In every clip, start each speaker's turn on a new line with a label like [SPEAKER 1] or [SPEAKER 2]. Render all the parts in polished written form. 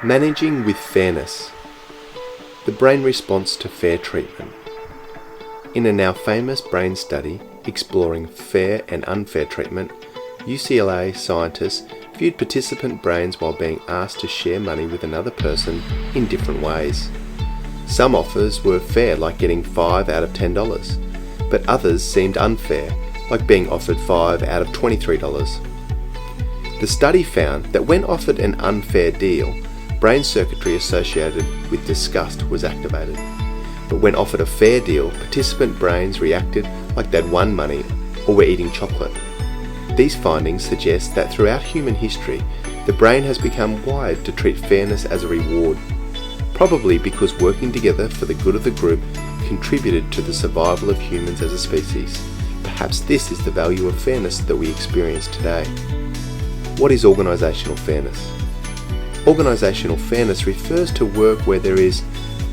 [SPEAKER 1] Managing with fairness. The brain response to fair treatment. In a now famous brain study exploring fair and unfair treatment, UCLA scientists viewed participant brains while being asked to share money with another person in different ways. Some offers were fair, like getting $5 out of $10, but others seemed unfair, like being offered $5 out of $23. The study found that when offered an unfair deal, brain circuitry associated with disgust was activated. But when offered a fair deal, participant brains reacted like they'd won money or were eating chocolate. These findings suggest that throughout human history, the brain has become wired to treat fairness as a reward, probably because working together for the good of the group contributed to the survival of humans as a species. Perhaps this is the value of fairness that we experience today. What is organisational fairness? Organisational fairness refers to work where there is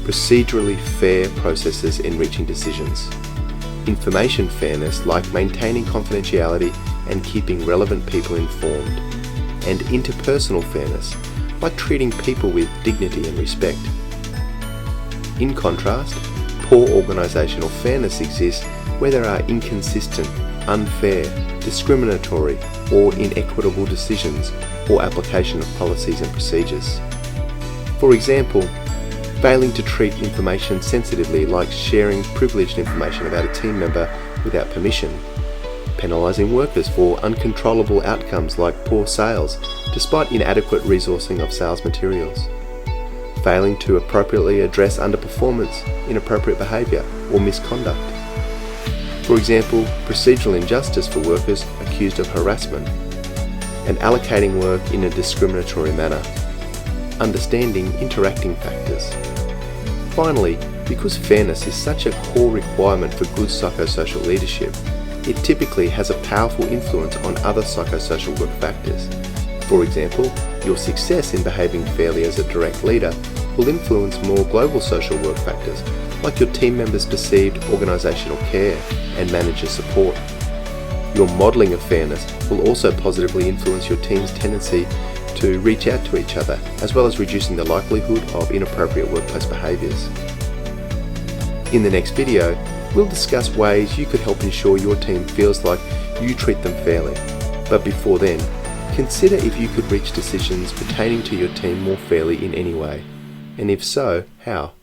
[SPEAKER 1] procedurally fair processes in reaching decisions. Information fairness, like maintaining confidentiality and keeping relevant people informed. And interpersonal fairness, like treating people with dignity and respect. In contrast, poor organisational fairness exists where there are inconsistent, unfair, discriminatory or inequitable decisions or application of policies and procedures. For example, failing to treat information sensitively, like sharing privileged information about a team member without permission, penalising workers for uncontrollable outcomes like poor sales despite inadequate resourcing of sales materials, failing to appropriately address underperformance, inappropriate behaviour or misconduct. For example, procedural injustice for workers accused of harassment, and allocating work in a discriminatory manner. Understanding interacting factors. Finally, because fairness is such a core requirement for good psychosocial leadership, it typically has a powerful influence on other psychosocial work factors. For example, your success in behaving fairly as a direct leader will influence more global social work factors, like your team members' perceived organisational care and manager support. Your modelling of fairness will also positively influence your team's tendency to reach out to each other, as well as reducing the likelihood of inappropriate workplace behaviours. In the next video, we'll discuss ways you could help ensure your team feels like you treat them fairly. But before then, consider if you could reach decisions pertaining to your team more fairly in any way, and if so, how.